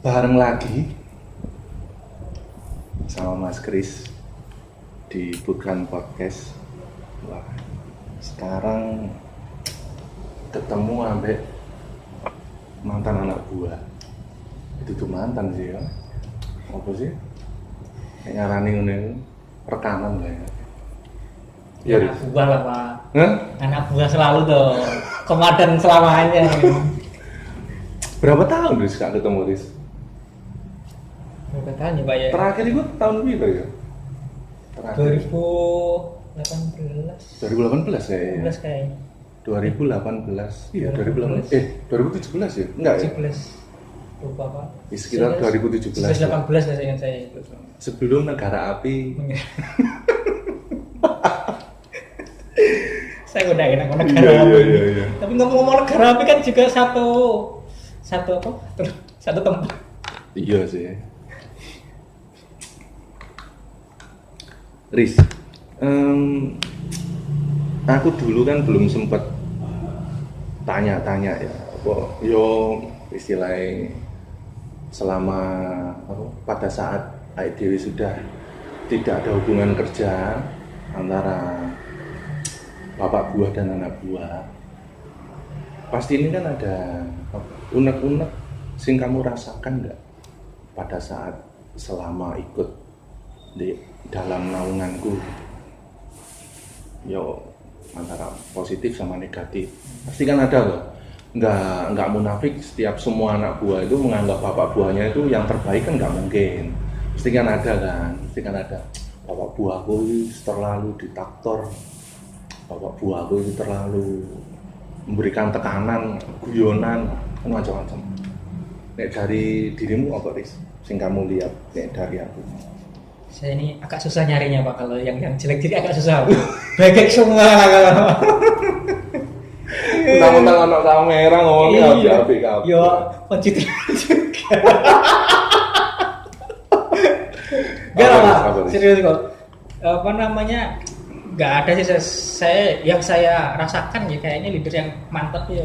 bareng lagi sama Mas Kris di Bukan Podcast. Wah, sekarang ketemu ambek mantan anak buah. Itu tuh mantan sih ya. Apa sih? Kayak ngarani ngene rekaman lah ya. Ya, anak buah lah Pak. Hah? Anak buah selalu tuh. Komandan selamanya. Berapa tahun Riz gak ketemu Riz? Berapa tahun ya Pak ya? Terakhir itu tahun berapa ya? Terakhir 2018. 2018 ya. 2018 kayaknya. 2018. Iya, 2018. 2017 ya? Enggak ya? 17. Lupa Pak. Di sekitar 2017. 2018 saya ingat saya. Sebelum Negara Api. Saya udah enak negara api. Iya. Tapi ngomong-ngomong negara api kan juga satu tempat. Iya sih. Riz, aku dulu kan belum sempat tanya-tanya ya, apa yo istilahnya selama pada saat Dewi sudah tidak ada hubungan kerja antara bapak buah dan anak buah, pasti ini kan ada unek-unek sing kamu rasakan nggak pada saat selama ikut di dalam naunganku, yo antara positif sama negatif, pasti kan ada loh. Nggak munafik, setiap semua anak buah itu menganggap bapak buahnya itu yang terbaik kan nggak mungkin. Pasti kan ada bapak buahku terlalu diktator, bapak buahku itu terlalu memberikan tekanan, guyonan, macam-macam. Nek dari dirimu apa Riz? Sing kamu lihat nek dari aku. Saya ini agak susah nyarinya Pak, kalau yang jelek jadi agak susah. Baik semua. Mentang-mentang anak kamera ngomongnya api-api kabeh. Yo, pencitraan juga. Enggak lah, serius kok. Apa namanya? Enggak ada sih saya yang saya rasakan ya kayaknya leader yang mantap ya.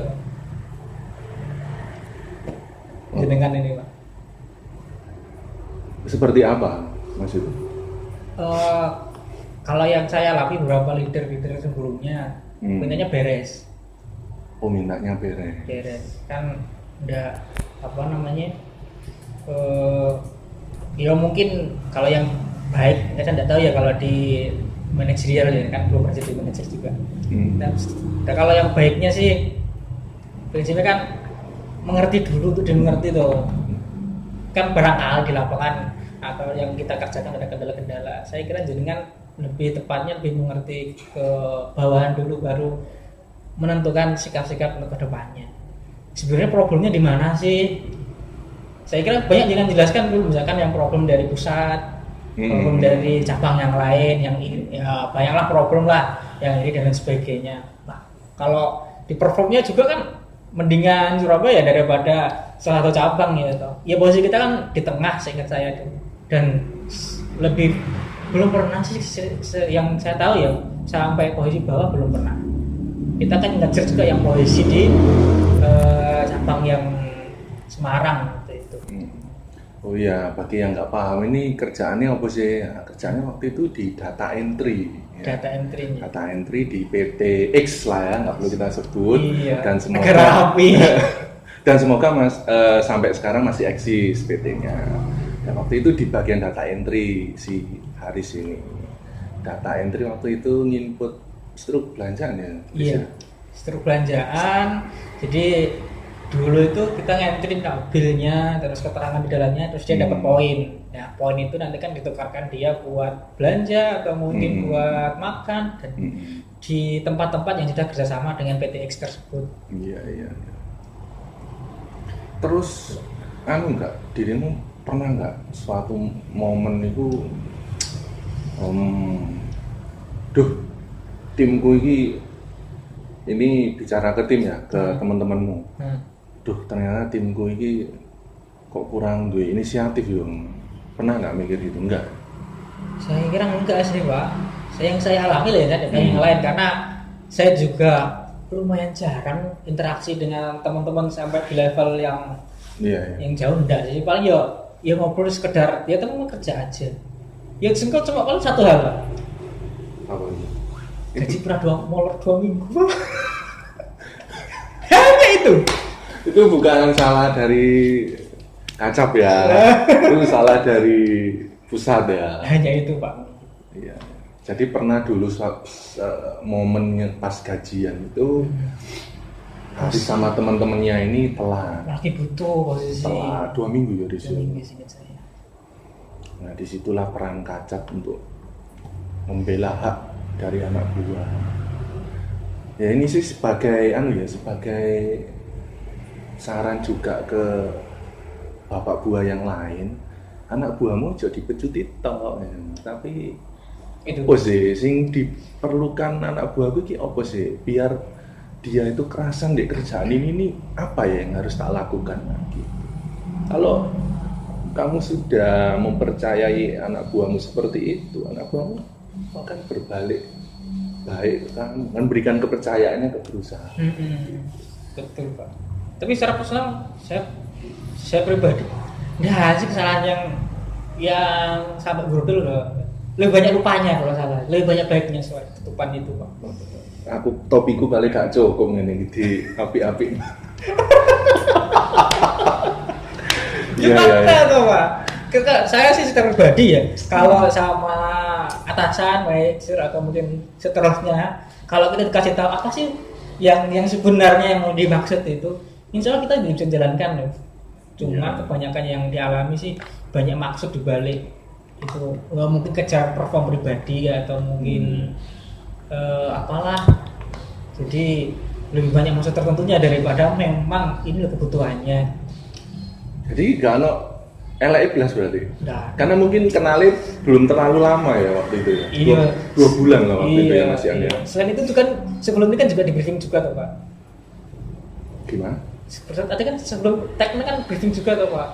Jenengan ini Pak. Seperti apa maksudnya? Kalau yang saya alami beberapa leader sebelumnya, mintanya beres. Oh, mintanya beres. Beres kan udah apa namanya? Ya mungkin kalau yang baik, saya tidak tahu ya kalau di manajerial ya kan belum pernah jadi manajer juga. Nah, kalau yang baiknya sih prinsipnya kan mengerti dulu untuk dimengerti tuh. Kan barangkali di lapangan atau yang kita kerjakan ada kendala-kendala. Saya kira jenengan lebih tepatnya lebih mengerti ke bawahan dulu baru menentukan sikap-sikap untuk kedepannya. Sebenarnya problemnya di mana sih? Saya kira banyak jenengan jelaskan dulu, misalkan yang problem dari pusat, problem dari cabang yang lain, yang ya banyaklah problem lah yang ini dan lain sebagainya. Nah, kalau di performnya juga kan mendingan Surabaya daripada salah satu cabang ya toh. Ya posisi kita kan di tengah seingat saya tuh. Dan lebih belum pernah sih yang saya tahu ya sampai posisi bawah belum pernah. Kita kan ngejar juga yang posisi di cabang yang Semarang itu. Oh iya, bagi yang nggak paham ini kerjaannya apa sih? Nah, kerjaannya waktu itu di data entry. Ya. Data entry di PT X lah ya, nggak perlu kita sebut. Iya, dan semoga negara api. Dan semoga sampai sekarang masih eksis PT-nya. Dan waktu itu di bagian data entry si Haris ini. Data entry waktu itu nginput struk belanjaan ya. Iya, struk belanjaan. Jadi dulu itu kita ngentrin bilnya, terus keterangan di dalamnya, terus dia dapat poin. Nah, poin itu nanti kan ditukarkan dia buat belanja atau mungkin buat makan dan di tempat-tempat yang sudah kerjasama dengan PT X tersebut. Iya. Terus, dirimu pernah nggak suatu momen itu, timku ini bicara ke tim ya, ke teman-temanmu. Ternyata timku ini kok kurang duwe inisiatif yo. Pernah nggak mikir gitu? Enggak. Saya kira enggak sih Pak. Yang saya alami lah ya, yang lain karena saya juga lumayan jarang interaksi dengan teman-teman sampai di level yang Iya. Yang jauh enggak sih, paling ya ngobrol sekedar ya teman kerja aja. Ya singkat cuma paling satu hal, Pak. Apa itu? Gaji pernah molor 2 minggu. Hanya itu. Itu bukan salah dari Kacap ya. Itu salah dari pusat ya. Hanya itu, Pak. Iya. Jadi pernah dulu momennya pas gajian itu habis sama teman-temannya ini telat. Lagi butuh posisi. Telat 2 minggu ya di 2 sini. minggu singkat saya. Nah disitulah peran Kacap untuk membela hak dari anak buah. Ya ini sih sebagai sebagai saran juga ke bapak buah yang lain. Anak buahmu jadi pecuti tok, ya. Tapi Itu. apa sih sing diperlukan anak buahku ki apa sih biar dia itu kerasan di kerjaan ini apa ya yang harus tak lakukan lagi. Kalau kamu sudah mempercayai anak buahmu seperti itu, anak buahmu akan berbalik baik kan, memberikan kepercayaannya ke perusahaan. Betul, Pak. Tapi secara personal saya pribadi nggak sih kesalahan yang sampai brodol loh. Lebih banyak lupanya kalau salah, lebih banyak baiknya soal tutupan itu, Pak. Aku topiku balik gak cukup ngene di api-api. Gimana tuh, Pak? Saya sih secara pribadi ya, kalau sama atasan, manajer atau mungkin seterusnya, kalau kita dikasih tahu apa sih yang sebenarnya yang mau dimaksud itu, insya Allah kita bisa jalankan loh. Cuma kebanyakan yang dialami sih banyak maksud dibalik itu, nggak mungkin kejar perform pribadi atau mungkin apalah. Jadi lebih banyak maksud tertentunya daripada memang ini kebutuhannya. Jadi gak ada elek belas berarti. Nah, Karena mungkin kenalin belum terlalu lama ya waktu itu ya. Iya. 2 bulan lah waktu itu ya masih ada. Selain itu juga sebelum ini kan juga di briefing juga tuh, Pak. Gimana? Tadi kan sebelum teknik kan briefing juga tuh, Pak.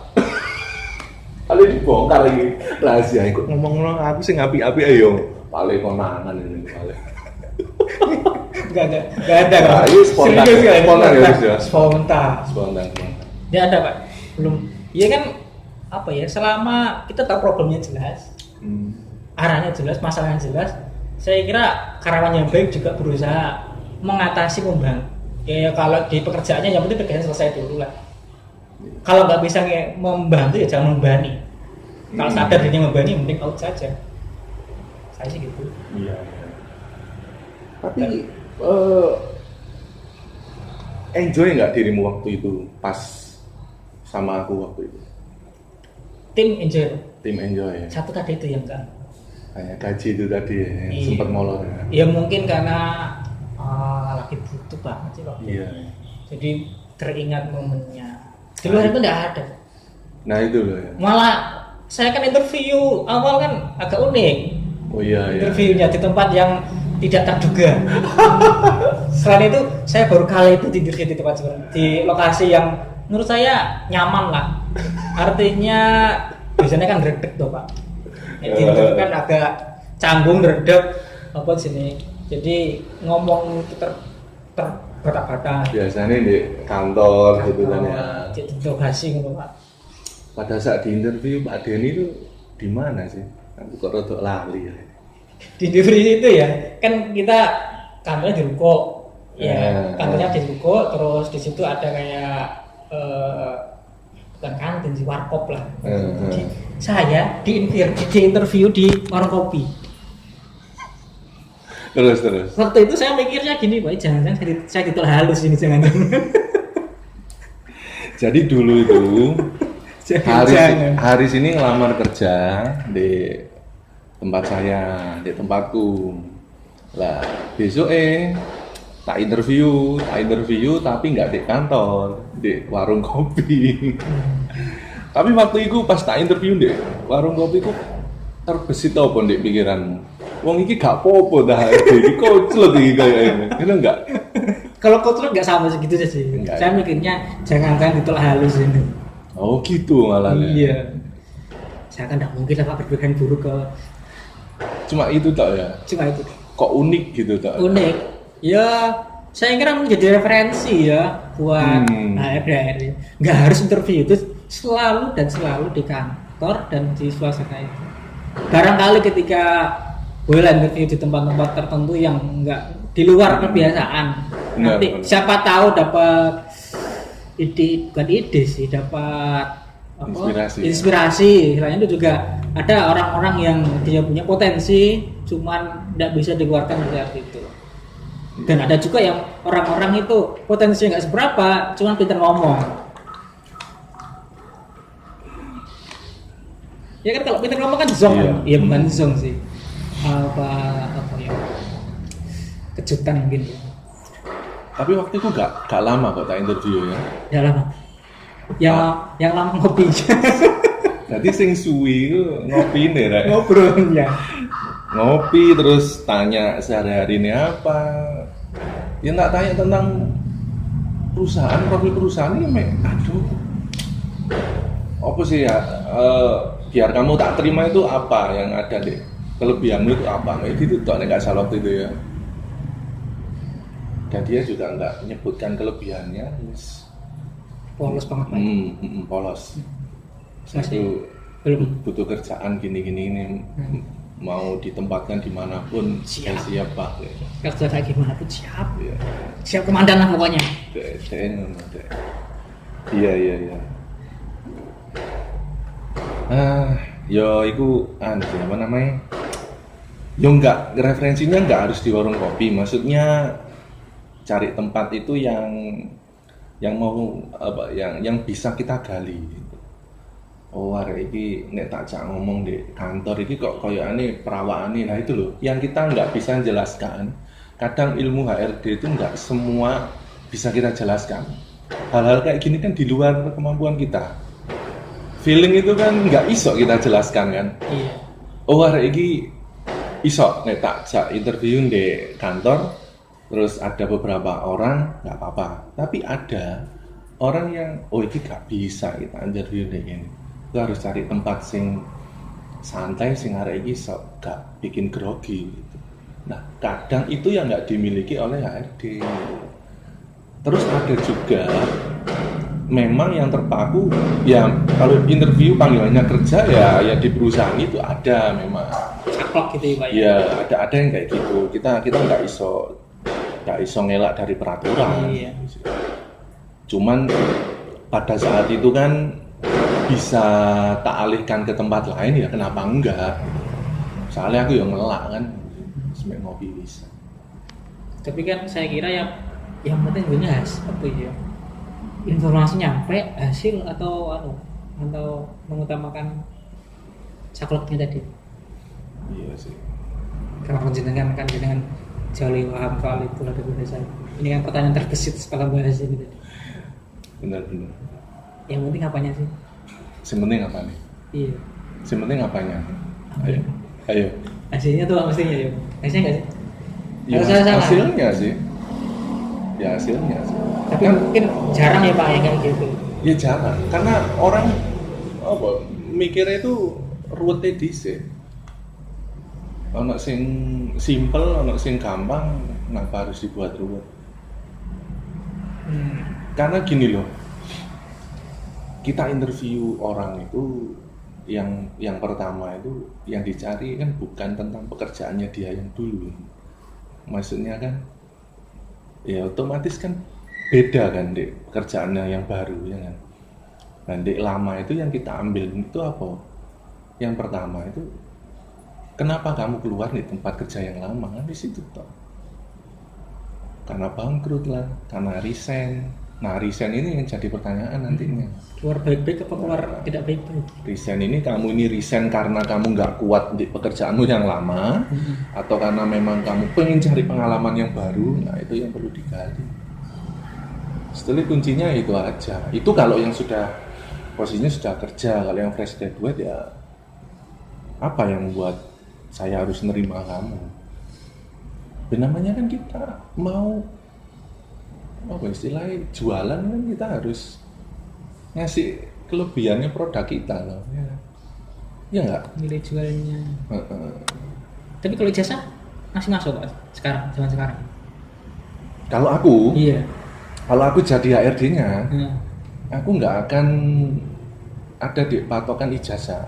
Kali dibongkar ini rahasia. Ikut ngomong-ngomong aku sih ngapi-api ayo. Paling konangan ini paling. Enggak ada. Nah, ini spontan. Serius ya? Spontan ya, Mas, ya? Spontan. Ya ada, Pak. Belum. Iya kan apa ya? Selama kita tahu problemnya jelas, arahnya jelas, masalahnya jelas, saya kira karyawan yang baik juga berusaha mengatasi membantu. Ya kalau di pekerjaannya yang penting pekerjaan selesai dulu lah. Kalau nggak bisa membantu ya jangan membebani. Kalau sadar dirinya membebani, mending out saja. Saya sih gitu. Iya. Tapi enjoy nggak dirimu waktu itu pas sama aku waktu itu? Tim enjoy. Tim enjoy ya? Satu tadi itu yang kan. Kayak gaji itu tadi ya, yang Iya. sempat molor ya? Ya mungkin karena lagi butuh banget sih waktu Iya. itu. Jadi teringat momennya. Di luar itu nggak ada. Nah itu loh ya. Malah saya kan interview awal kan agak unik. Oh iya. Interviewnya di tempat yang tidak terduga. Selain itu saya baru kali itu tidur di tempat di lokasi yang menurut saya nyaman lah. Artinya biasanya kan redek tuh, Pak. Tidur kan agak canggung redek apa sini. Jadi ngomong itu terbata-bata. Biasanya di kantor gitu kan ya. Jadi interogasi gitu, Pak. Pada saat di interview Pak Denny itu di mana sih? Aku kok rodok lali ya. Di divisi itu ya, kan kita kantornya di ruko. Ya, kantornya di ruko, terus di situ ada kayak bukan kantin sih, warkop lah. Jadi saya di interview di warung kopi. Terus. Waktu itu saya mikirnya gini, Pak, jangan-jangan saya ditolak halus ini, jangan-jangan. Jadi dulu itu Haris ini ngelamar kerja di tempat saya, di tempatku. Lah besok tak interview tapi nggak di kantor, di warung kopi. Tapi waktu itu pas tak interview di warung kopi ku terbesit apa di pikiranmu? Wong iki gak apa-apa dah, iki koclok iki kayak ini. Itu enggak? Kalau koclok nggak sama segitu sih. Enggak. Saya mikirnya jangan-jangan ditolak halus ini. Oh gitu malah. Iya. Saya kan nggak mungkin lah Pak berpikiran buruk ke. Cuma itu tak ya? Cuma itu. Kok unik gitu tak? Unik. Ya, saya kira menjadi referensi ya buat HRD. Nggak harus interview, itu selalu di kantor dan di suasana itu. Barangkali ketika boleh interview di tempat-tempat tertentu yang nggak di luar kebiasaan, nanti siapa tahu dapat dapat inspirasi. Selain itu juga ada orang-orang yang dia punya potensi, cuman nggak bisa dikeluarkan dari itu. Dan ada juga yang orang-orang itu potensinya nggak seberapa, cuman pintar ngomong. Ya kan kalau pintar ngomong kan zong, ya bukan zong sih. Apa ya? Kejutan mungkin. Tapi waktu itu gak lama kok tak interview ya. Ya lama. Yang lama ngopi. Jadi sing suwi itu ngopi nih, Rek. Ngobrol ya. Ngopi terus tanya sehari-hari ini apa. Ya nggak tanya tentang profil perusahaan ini, aduh. Apa sih ya? Biar kamu tak terima itu apa yang ada deh. Kelebihanmu itu apa? Itu tak nggak salah waktu itu ya. Dan dia juga nggak menyebutkan kelebihannya. Polos banget. Polos. Masih belum butuh kerjaan gini-gini ini. Mau ditempatkan dimanapun siap Pak. Kerja kayak gimana pun siap. Ya. Siap komandan lah pokoknya. Iya. Yo itu apa namanya? Yo enggak, referensinya enggak harus di warung kopi. Maksudnya cari tempat itu yang mau apa yang bisa kita gali. Oh, hari ini nek tak cak ngomong di kantor ini kok koyokane perawakane. Nah itu loh, yang kita nggak bisa jelaskan. Kadang ilmu HRD itu nggak semua bisa kita jelaskan. Hal-hal kayak gini kan di luar kemampuan kita. Feeling itu kan nggak iso kita jelaskan kan. Iya. Oh, hari ini iso nek tak cak interview di kantor, terus ada beberapa orang nggak apa-apa. Tapi ada orang yang ini nggak bisa kita interview deh ini. Lu harus cari tempat sing santai, sing arek iki sok gak bikin grogi gitu. Nah, kadang itu yang nggak dimiliki oleh HRD. Terus ada juga memang yang terpaku ya kalau interview panggilannya kerja ya di perusahaan itu ada memang. Caklok gitu ya Pak. Ya, ada yang kayak gitu. Kita nggak iso ngelak dari peraturan. Iya. Cuman pada saat itu kan bisa tak alihkan ke tempat lain ya kenapa enggak? Soalnya aku yang ngelak kan, semek ngopi bisa. Tapi kan saya kira yang penting jelas apa ya? Informasi nyampe, hasil atau mengutamakan sakleknya tadi. Iya sih. Karena jenengan jauh lebih paham soal itu daripada saya. Ini kan pertanyaan terbesit setelah bahas ini tadi. Benar. Yang penting apanya sih? Sementing apa nih? Iya. Sementing apanya? Ayo. Hasilnya tuh mestinya ya. Hasilnya nggak sih? Ya, hasilnya sih. Ya hasilnya sih. Tapi kan, mungkin jarang ya Pak yang kayak gitu. Ya jarang, karena orang mikirnya itu ruwetnya dhisik. Ono sing simple, ono sing gampang, kenapa harus dibuat ruwet? Karena gini loh. Kita interview orang itu yang pertama itu yang dicari kan bukan tentang pekerjaannya dia yang dulu. Maksudnya kan ya otomatis kan beda kan di pekerjaannya yang baru ya kan. Dan di lama itu yang kita ambil itu apa? Yang pertama itu kenapa kamu keluar di tempat kerja yang lama kan di situ toh. Karena bangkrut lah, karena resign. Nah, resign ini yang jadi pertanyaan nantinya. Keluar baik-baik apa keluar tidak baik-baik? Resign ini kamu ini resign karena kamu nggak kuat di pekerjaanmu yang lama, atau karena memang kamu pengen cari pengalaman yang baru. Nah, itu yang perlu digali. Setelah kuncinya itu aja. Itu kalau yang sudah posisinya sudah kerja. Kalau yang fresh graduate ya apa yang membuat saya harus nerima kamu? Namanya kan kita mau istilahnya jualan kan kita harus ngasih kelebihannya produk kita loh ya nggak? Nilai jualnya. Tapi kalau jasa masih masuk Pak sekarang, zaman sekarang? Kalau aku? Iya. Kalau aku jadi HRD-nya, aku nggak akan ada di patokan ijazah.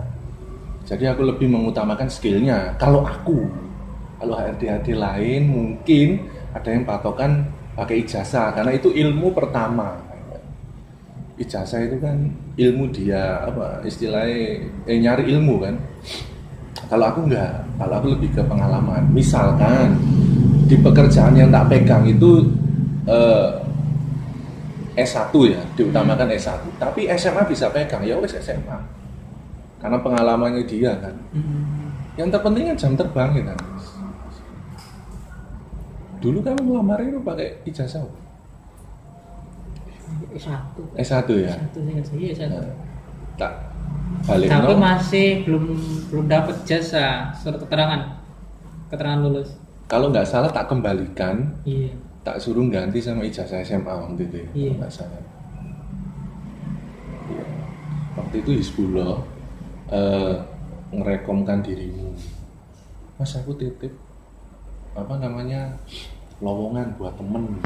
Jadi aku lebih mengutamakan skillnya. Kalau HRD lain mungkin ada yang patokan pakai ijazah, karena itu ilmu pertama. Ijazah itu kan ilmu dia istilahnya nyari ilmu kan. Kalau aku enggak, kalau aku lebih ke pengalaman. Misalkan di pekerjaan yang tak pegang itu S1 ya, diutamakan S1. Tapi SMA bisa pegang, ya wes SMA. Karena pengalamannya dia kan. Yang terpenting kan jam terbang ya kan. Dulu kan melamar itu pakai ijazah. S1 ya. S1. Tak balik. Tapi masih belum dapat jasa surat keterangan lulus. Kalau nggak salah tak kembalikan. Iya. Tak suruh ganti sama ijazah SMA waktu itu. Iya. Nggak salah. Iya. Waktu itu Hizbullah ngerekomkan dirimu. Mas aku titip lowongan buat temen.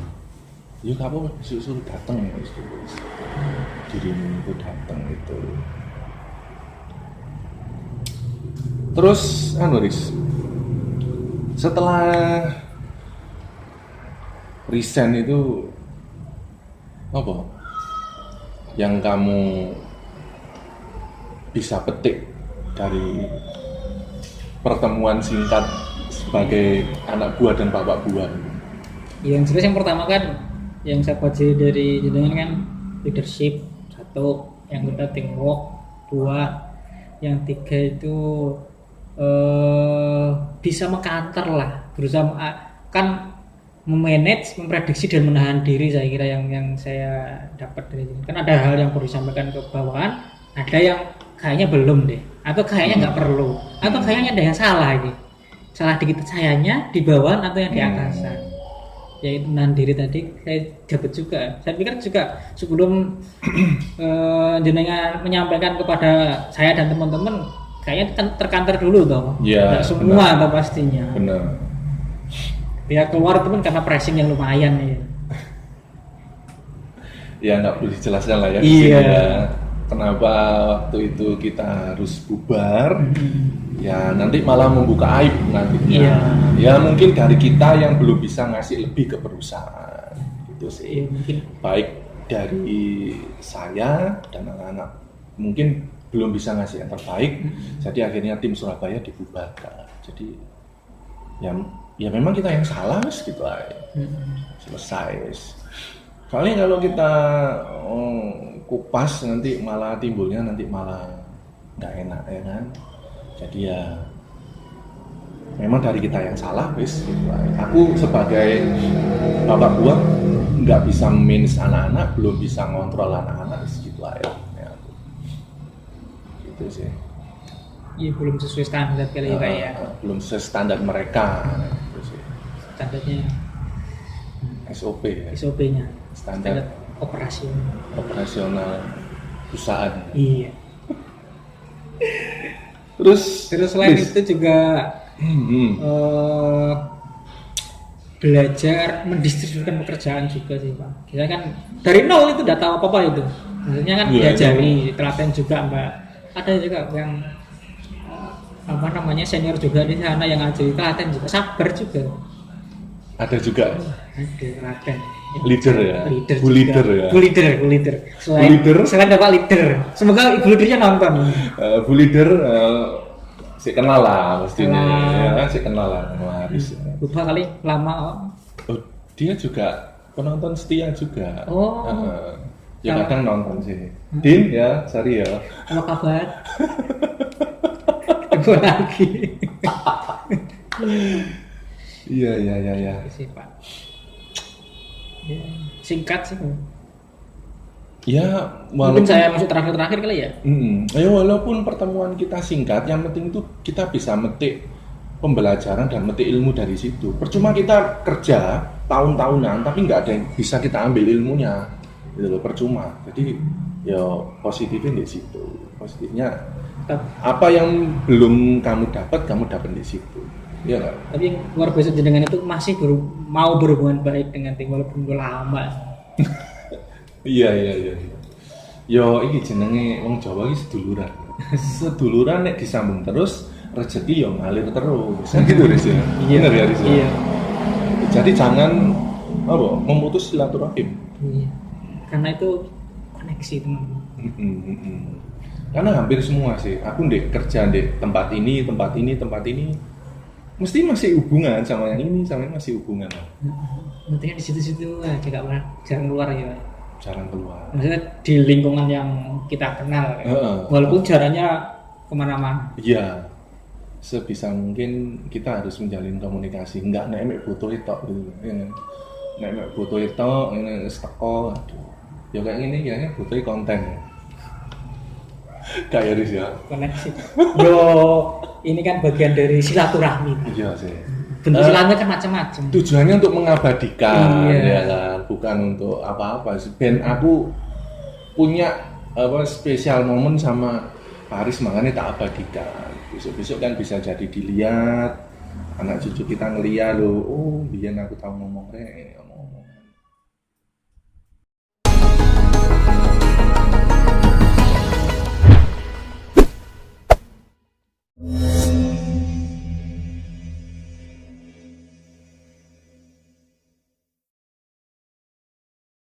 Ya kamu suruh datang itu. Dirimu itu datang itu. Terus Riz, setelah resign itu apa yang kamu bisa petik dari pertemuan singkat sebagai anak buah dan bapak buah? Yang jelas yang pertama kan yang saya pelajari dari jenengan kan leadership, 1, yang kedua teamwork, 2, yang 3 itu bisa mengcounter lah, berusaha kan memanage, memprediksi dan menahan diri. Saya kira yang saya dapat dari sini kan ada hal yang perlu disampaikan ke bawahan, ada yang kayaknya belum deh, atau kayaknya nggak perlu, atau kayaknya ada yang salah gitu, salah dikit sayanya di bawahan atau yang di atasan. Ya itu menahan diri tadi saya dapat juga. Saya pikir juga sebelum jenengan menyampaikan kepada saya dan teman-teman, kayaknya terkantor dulu toh. Ya, semua toh pastinya. Benar. Ya keluar itu pun karena pressing yang lumayan ya. Ya nggak perlu dijelaskan lah ya. Iya. Ya. Kenapa waktu itu kita harus bubar? Ya nanti malah membuka aib nantinya. Iya. Ya mungkin dari kita yang belum bisa ngasih lebih ke perusahaan. Itu sih. Iya, mungkin. Baik dari saya dan anak-anak mungkin belum bisa ngasih yang terbaik. Jadi akhirnya tim Surabaya dibubarkan. Jadi ya memang kita yang salah gitu aja. Selesai. Soalnya kalau kita kupas nanti malah timbulnya nggak enak ya kan. Jadi ya memang dari kita yang salah wis gitu. Aku sebagai bapak buah nggak bisa manage anak-anak, belum bisa ngontrol anak-anak gitu aja ya. Gitu sih. Iya belum sesuai standar kali ya. Belum sesuai standar mereka gitu sih. Standarnya SOP ya. SOP-nya. Standar operasional perusahaan. Iya. Terus selain itu juga belajar mendistribusikan pekerjaan juga sih Pak. Kita kan dari nol itu udah tahu apa itu. Maksudnya kan diajari, telaten juga Mbak. Ada juga yang senior juga di sana yang ngajari telaten juga, sabar juga. Ada juga. Ada telaten. Leader ya. Bu leader. Selain Bapak leader. Semoga Ibu leadernya nonton. Bu leader si kenal lah pastinya. Ya, si kenal lah Haris. Lupa kali lama. Oh, dia juga penonton setia juga. Oh. Ya kadang nonton sih. Din ya, sorry ya. Apa kabar? Ketemu lagi. Iya. Sih Pak. Ya, singkat sih. Ya, mungkin saya masuk terakhir kali ya. Walaupun pertemuan kita singkat, yang penting itu kita bisa metik pembelajaran dan metik ilmu dari situ. Percuma kita kerja tahun-tahunan, tapi nggak ada yang bisa kita ambil ilmunya, gitu loh, percuma. Jadi ya positifnya di situ. Positifnya apa yang belum kamu dapat di situ. Iya nggak? Tapi yang luar biasa jenengan itu masih mau berhubungan baik dengan tim walaupun udah lama. Iya. Yo iki jenenge wong Jawa iki seduluran. Seduluran nek disambung terus rezeki yo ngalir terus. Kan gitu Riz ya. Bener ya Riz. Iya. Jadi jangan memutus silaturahim. Iya. Karena itu koneksi teman. Karena hampir semua sih. Aku kerja di tempat ini, mesti masih hubungan sama yang ini, sama yang masih hubungan. Nantinya di situ-situ aja gak pernah jarang keluar ya. Jarang keluar. Maksudnya di lingkungan yang kita kenal, walaupun jaraknya kemana-mana. Iya. Sebisa mungkin kita harus menjalin komunikasi. Enggak nek butuh itu gitu. Nek butuh itu ini teko. Aduh. Ya kayak gini kayaknya butuh konten. Kayak Riz ya. Koneksi. Yo, ini kan bagian dari silaturahmi. Iya sih. Bentuk silaturahmi kan macam-macam. Tujuannya untuk mengabadikan, ya kan, bukan untuk apa-apa. Ben aku punya spesial momen sama Paris, makanya tak abadikan. Besok-besok kan bisa jadi dilihat, anak cucu kita ngeliat loh. Oh, biar aku tahu ngomong